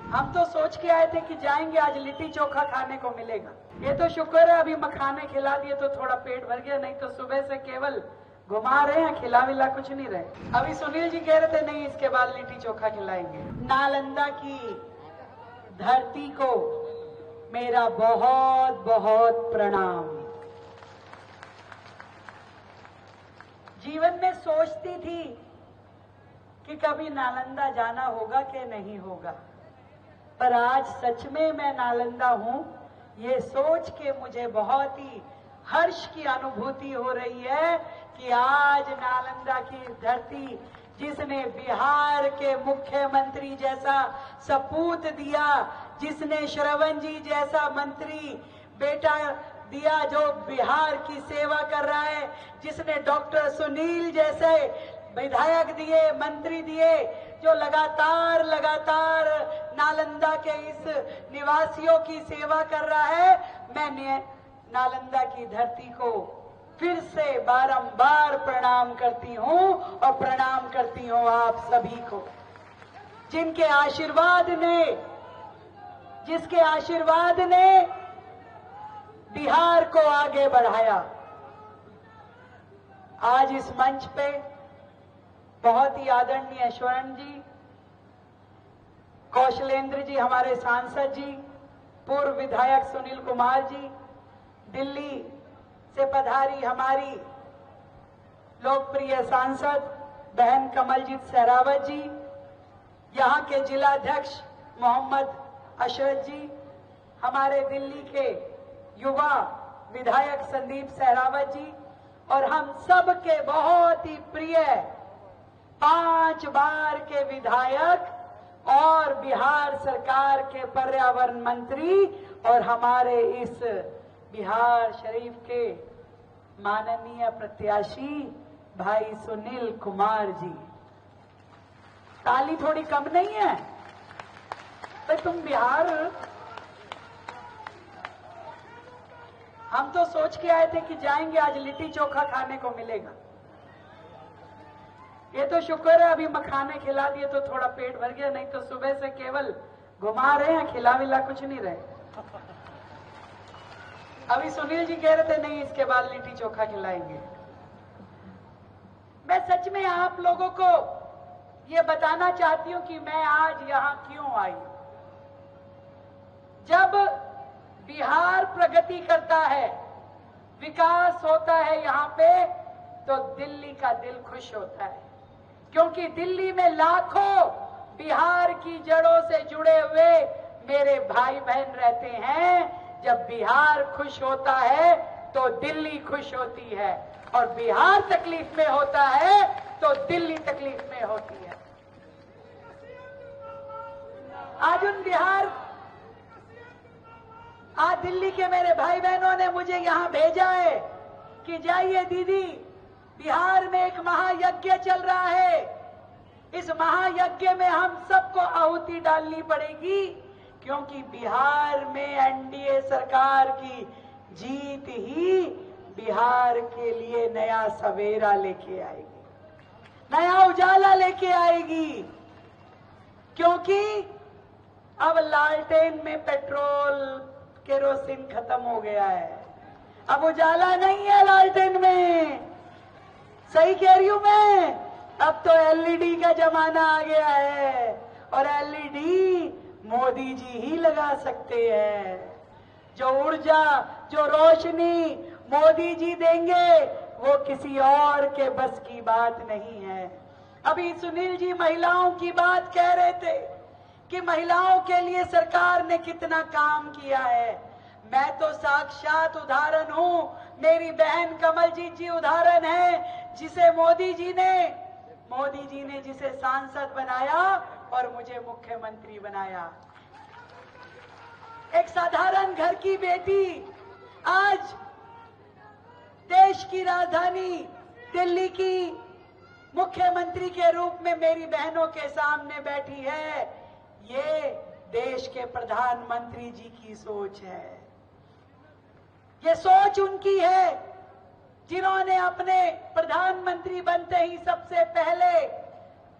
हम तो सोच के आए थे कि जाएंगे आज लिट्टी चोखा खाने को मिलेगा। ये तो शुक्र है अभी मखाने खिला दिए तो थोड़ा पेट भर गया, नहीं तो सुबह से केवल घुमा रहे हैं, खिला विला कुछ नहीं रहे। अभी सुनील जी कह रहे थे नहीं इसके बाद लिट्टी चोखा खिलाएंगे। नालंदा की धरती को मेरा बहुत बहुत प्रणाम। जीवन में सोचती थी कि कभी नालंदा जाना होगा कि नहीं होगा, पर आज सच में मैं नालंदा हूं, ये सोच के मुझे बहुत ही हर्ष की अनुभूति हो रही है कि आज नालंदा की धरती जिसने बिहार के मुख्यमंत्री जैसा सपूत दिया, जिसने श्रवण जी जैसा मंत्री बेटा दिया जो बिहार की सेवा कर रहा है, जिसने डॉक्टर सुनील जैसे विधायक दिए, मंत्री दिए, जो लगातार नालंदा के इस निवासियों की सेवा कर रहा है, मैं नालंदा की धरती को फिर से बारंबार प्रणाम करती हूं और प्रणाम करती हूं आप सभी को, जिनके आशीर्वाद ने, जिसके आशीर्वाद ने बिहार को आगे बढ़ाया। आज इस मंच पे बहुत ही आदरणीय स्वर्ण जी, कौशलेंद्र जी हमारे सांसद जी, पूर्व विधायक सुनील कुमार जी, दिल्ली से पधारी हमारी लोकप्रिय सांसद बहन कमलजीत सहरावत जी, यहाँ के जिलाध्यक्ष मोहम्मद अशरफ जी, हमारे दिल्ली के युवा विधायक संदीप सहरावत जी, और हम सब के बहुत ही प्रिय 5 बार के विधायक और बिहार सरकार के पर्यावरण मंत्री और हमारे इस बिहार शरीफ के माननीय प्रत्याशी भाई सुनील कुमार जी। ताली थोड़ी कम नहीं है भाई? तुम बिहार, हम तो सोच के आए थे कि जाएंगे आज लिट्टी चोखा खाने को मिलेगा। ये तो शुक्र है अभी मखाने खिला दिए तो थोड़ा पेट भर गया, नहीं तो सुबह से केवल घुमा रहे हैं, खिला विला कुछ नहीं रहे। अभी सुनील जी कह रहे थे नहीं इसके बाद लिट्टी चोखा खिलाएंगे। मैं सच में आप लोगों को ये बताना चाहती हूं कि मैं आज यहां क्यों आई। जब बिहार प्रगति करता है, विकास होता है यहाँ पे, तो दिल्ली का दिल खुश होता है, क्योंकि दिल्ली में लाखों बिहार की जड़ों से जुड़े हुए मेरे भाई बहन रहते हैं। जब बिहार खुश होता है तो दिल्ली खुश होती है, और बिहार तकलीफ में होता है तो दिल्ली तकलीफ में होती है। आज दिल्ली के मेरे भाई बहनों ने मुझे यहां भेजा है कि जाइए दीदी, बिहार में एक महायज्ञ चल रहा है, इस महायज्ञ में हम सबको आहुति डालनी पड़ेगी, क्योंकि बिहार में एनडीए सरकार की जीत ही बिहार के लिए नया सवेरा लेके आएगी, नया उजाला लेके आएगी। क्योंकि अब लालटेन में पेट्रोल केरोसिन खत्म हो गया है, अब उजाला नहीं है लालटेन में। सही कह रही हूं मैं? अब तो एलईडी का जमाना आ गया है, और एलईडी मोदी जी ही लगा सकते हैं। जो ऊर्जा, जो रोशनी मोदी जी देंगे वो किसी और के बस की बात नहीं है। अभी सुनील जी महिलाओं की बात कह रहे थे कि महिलाओं के लिए सरकार ने कितना काम किया है। मैं तो साक्षात उदाहरण हूं, मेरी बहन कमलजीत जी उदाहरण है, जिसे मोदी जी ने जिसे सांसद बनाया और मुझे मुख्यमंत्री बनाया। एक साधारण घर की बेटी आज देश की राजधानी दिल्ली की मुख्यमंत्री के रूप में मेरी बहनों के सामने बैठी है। ये देश के प्रधानमंत्री जी की सोच है। ये सोच उनकी है जिन्होंने अपने प्रधानमंत्री बनते ही सबसे पहले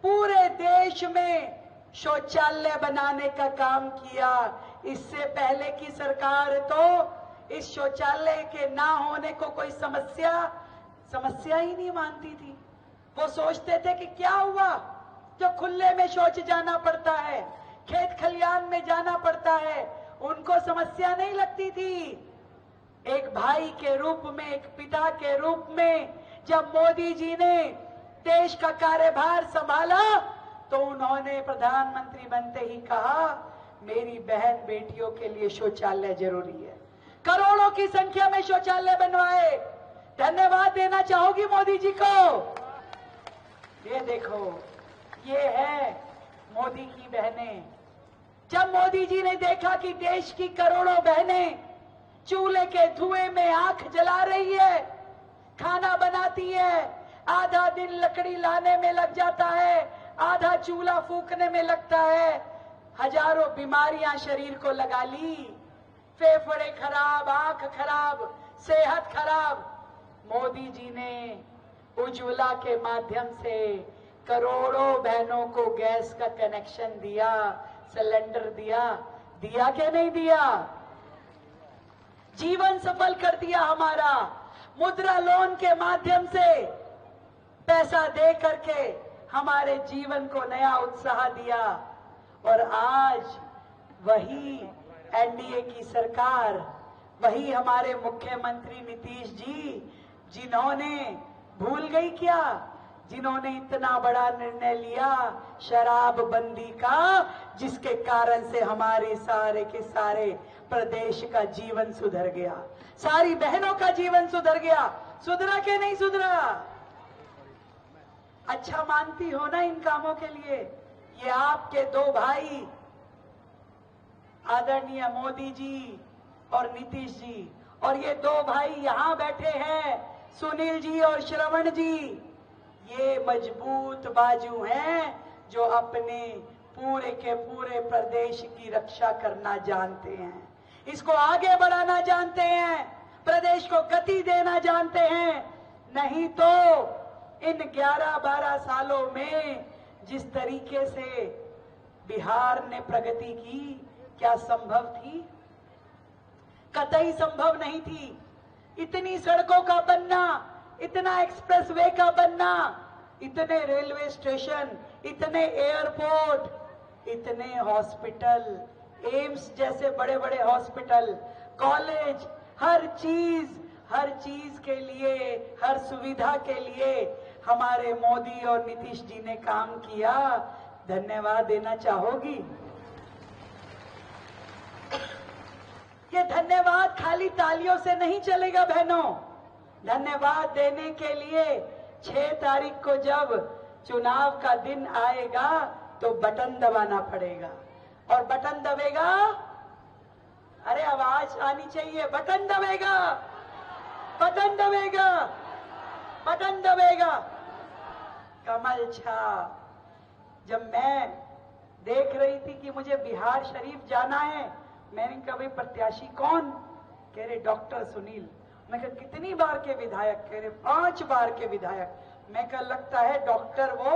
पूरे देश में शौचालय बनाने का काम किया। इससे पहले की सरकार तो इस शौचालय के ना होने को कोई समस्या ही नहीं मानती थी। वो सोचते थे कि क्या हुआ जो खुले में शौच जाना पड़ता है, खेत खलियान में जाना पड़ता है, उनको समस्या नहीं लगती थी। एक भाई के रूप में, एक पिता के रूप में जब मोदी जी ने देश का कार्यभार संभाला तो उन्होंने प्रधानमंत्री बनते ही कहा मेरी बहन बेटियों के लिए शौचालय जरूरी है। करोड़ों की संख्या में शौचालय बनवाए। धन्यवाद देना चाहूंगी मोदी जी को। ये देखो, ये है मोदी की बहनें। जब मोदी जी ने देखा कि देश की करोड़ों बहनें चूल्हे के धुएं में आंख जला रही है, खाना बनाती है, आधा दिन लकड़ी लाने में लग जाता है, आधा चूल्हा फूकने में लगता है, हजारों बीमारियां शरीर को लगा ली, फेफड़े खराब, आंख खराब, सेहत खराब। मोदी जी ने उज्ज्वला के माध्यम से करोड़ों बहनों को गैस का कनेक्शन दिया, सिलेंडर दिया कि नहीं दिया? जीवन सफल कर दिया हमारा। मुद्रा लोन के माध्यम से पैसा दे करके हमारे जीवन को नया उत्साह दिया। और आज वही एनडीए की सरकार, वही हमारे मुख्यमंत्री नीतीश जी, जिन्होंने भूल गई क्या, जिन्होंने इतना बड़ा निर्णय लिया शराब बंदी का, जिसके कारण से हमारे सारे के सारे प्रदेश का जीवन सुधर गया, सारी बहनों का जीवन सुधर गया। सुधरा के नहीं सुधरा? अच्छा मानती हो ना इन कामों के लिए? ये आपके दो भाई आदरणीय मोदी जी और नीतीश जी, और ये दो भाई यहां बैठे हैं, सुनील जी और श्रवण जी, ये मजबूत बाजू हैं जो अपने पूरे के पूरे प्रदेश की रक्षा करना जानते हैं, इसको आगे बढ़ाना जानते हैं, प्रदेश को गति देना जानते हैं। नहीं तो इन 11-12 सालों में जिस तरीके से बिहार ने प्रगति की, क्या संभव थी? कतई संभव नहीं थी। इतनी सड़कों का बनना, इतना एक्सप्रेसवे का बनना, इतने रेलवे स्टेशन, इतने एयरपोर्ट, इतने हॉस्पिटल, एम्स जैसे बड़े बड़े हॉस्पिटल, कॉलेज, हर चीज के लिए, हर सुविधा के लिए हमारे मोदी और नीतीश जी ने काम किया। धन्यवाद देना चाहोगी? ये धन्यवाद खाली तालियों से नहीं चलेगा बहनों। धन्यवाद देने के लिए 6 तारीख को जब चुनाव का दिन आएगा तो बटन दबाना पड़ेगा। और बटन दबेगा, अरे आवाज आनी चाहिए, बटन दबेगा, बटन दबेगा, बटन दबेगा। कमल छाप। जब मैं देख रही थी कि मुझे बिहार शरीफ जाना है, मैंने कभी प्रत्याशी कौन? कह रहे डॉक्टर सुनील। मैं कहा कितनी बार के विधायक? कह रहे 5 बार के विधायक। मैं कहा लगता है डॉक्टर वो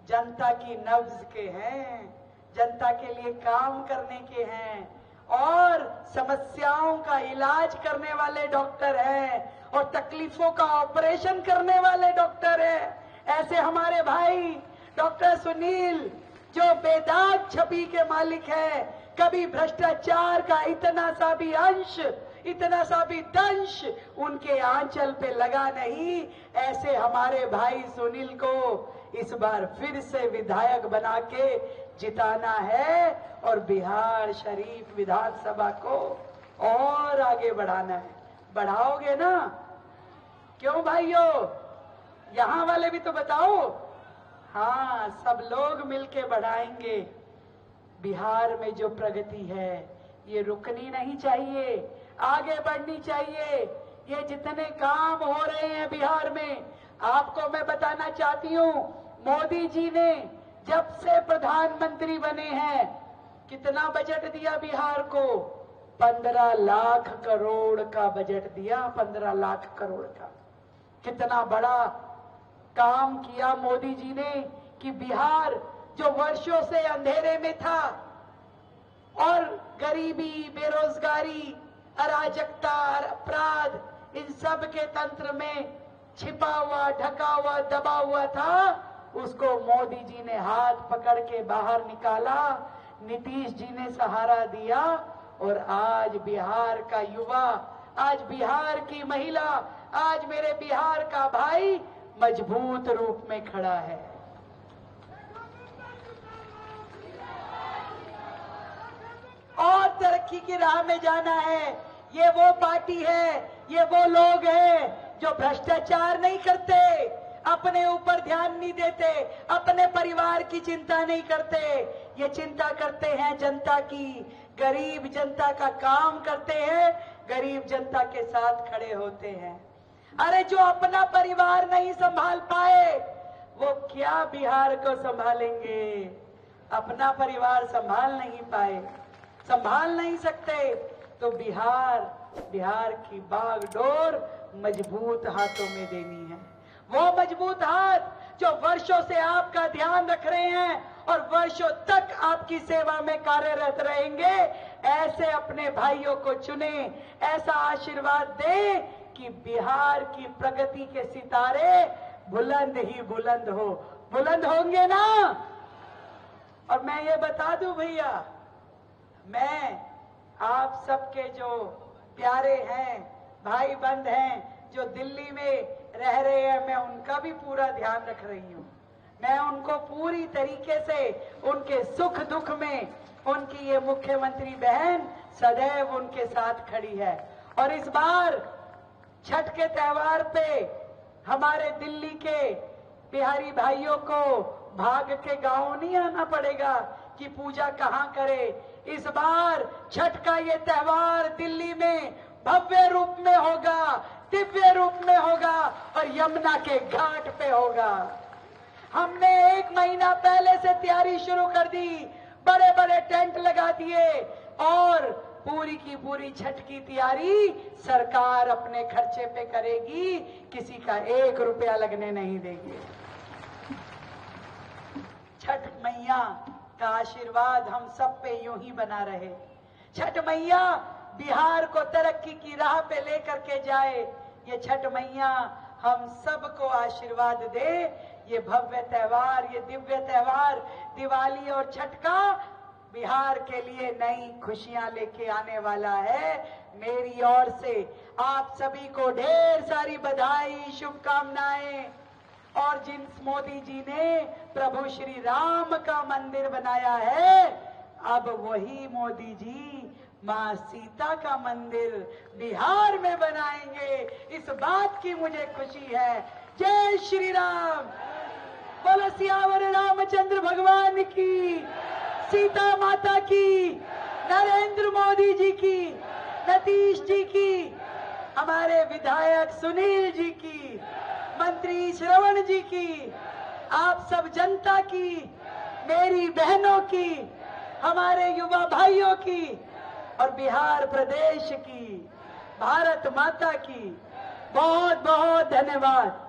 जनता की नब्ज के हैं, जनता के लिए काम करने के हैं और समस्याओं का इलाज करने वाले डॉक्टर हैं और तकलीफों का ऑपरेशन करने वाले डॉक्टर हैं। ऐसे हमारे भाई डॉक्टर सुनील जो बेदाग छवि के मालिक है, कभी भ्रष्टाचार का इतना सा भी अंश, इतना सा भी दंश उनके आंचल पे लगा नहीं, ऐसे हमारे भाई सुनील को इस बार फिर से विधायक बना के जिताना है और बिहार शरीफ विधानसभा को और आगे बढ़ाना है। बढ़ाओगे ना? क्यों भाइयों? यहां वाले भी तो बताओ। हाँ, सब लोग मिलके बढ़ाएंगे। बिहार में जो प्रगति है ये रुकनी नहीं चाहिए, आगे बढ़नी चाहिए। ये जितने काम हो रहे हैं बिहार में, आपको मैं बताना चाहती हूँ, मोदी जी ने जब से प्रधानमंत्री बने हैं कितना बजट दिया बिहार को? 15 लाख करोड़ का बजट दिया, 15 लाख करोड़ का। कितना बड़ा काम किया मोदी जी ने कि बिहार जो वर्षों से अंधेरे में था और गरीबी, बेरोजगारी, अराजकता, अपराध, इन सब के तंत्र में छिपा हुआ, ढका हुआ, दबा हुआ था, उसको मोदी जी ने हाथ पकड़ के बाहर निकाला, नीतीश जी ने सहारा दिया और आज बिहार का युवा, आज बिहार की महिला, आज मेरे बिहार का भाई मजबूत रूप में खड़ा है। और तरक्की की राह में जाना है। ये वो पार्टी है, ये वो लोग हैं जो भ्रष्टाचार नहीं करते, अपने ऊपर ध्यान नहीं देते, अपने परिवार की चिंता नहीं करते, ये चिंता करते हैं जनता की, गरीब जनता का काम करते हैं, गरीब जनता के साथ खड़े होते हैं। अरे जो अपना परिवार नहीं संभाल पाए वो क्या बिहार को संभालेंगे? अपना परिवार संभाल नहीं पाए, संभाल नहीं सकते, तो बिहार की बागडोर मजबूत हाथों में देनी है। वो मजबूत हाथ जो वर्षों से आपका ध्यान रख रहे हैं और वर्षों तक आपकी सेवा में कार्यरत रहेंगे, ऐसे अपने भाइयों को चुने, ऐसा आशीर्वाद दे कि बिहार की प्रगति के सितारे बुलंद ही बुलंद हो। बुलंद होंगे ना? और मैं ये बता दूं भैया, मैं आप सबके जो प्यारे हैं, भाई बंद हैं, जो दिल्ली में रह रहे हैं, मैं उनका भी पूरा ध्यान रख रही हूं। मैं उनको पूरी तरीके से उनके सुख दुख में, उनकी ये मुख्यमंत्री बहन सदैव उनके साथ खड़ी है। और इस बार छठ के त्योहार पे हमारे दिल्ली के बिहारी भाइयों को भाग के गांव नहीं आना पड़ेगा कि पूजा कहां करे। इस बार छठ का ये त्योहार दिल्ली में भव्य रूप में होगा, दिव्य रूप में होगा और यमुना के घाट पे होगा। हमने 1 महीना पहले से तैयारी शुरू कर दी, बड़े बड़े टेंट लगा दिए और पूरी की पूरी छठ की तैयारी सरकार अपने खर्चे पे करेगी, किसी का 1 रुपया लगने नहीं देगी। छठ मैया का आशीर्वाद हम सब पे यूं ही बना रहे। छठ मैया बिहार को तरक्की की राह पे लेकर के जाए, ये छठ मैया हम सबको आशीर्वाद दे। ये भव्य त्योहार, ये दिव्य त्योहार दिवाली और छठ का बिहार के लिए नई खुशियां लेके आने वाला है। मेरी ओर से आप सभी को ढेर सारी बधाई, शुभकामनाएं। और जिन मोदी जी ने प्रभु श्री राम का मंदिर बनाया है, अब वही मोदी जी मां सीता का मंदिर बिहार में बनाएंगे। इस बात की मुझे खुशी है। जय श्री राम। बोलो सियावर रामचंद्र भगवान की, सीता माता की, नरेंद्र मोदी जी की, नीतीश जी की, हमारे विधायक सुनील जी की, मंत्री श्रवण जी की, आप सब जनता की, मेरी बहनों की, हमारे युवा भाइयों की और बिहार प्रदेश की, भारत माता की बहुत बहुत धन्यवाद।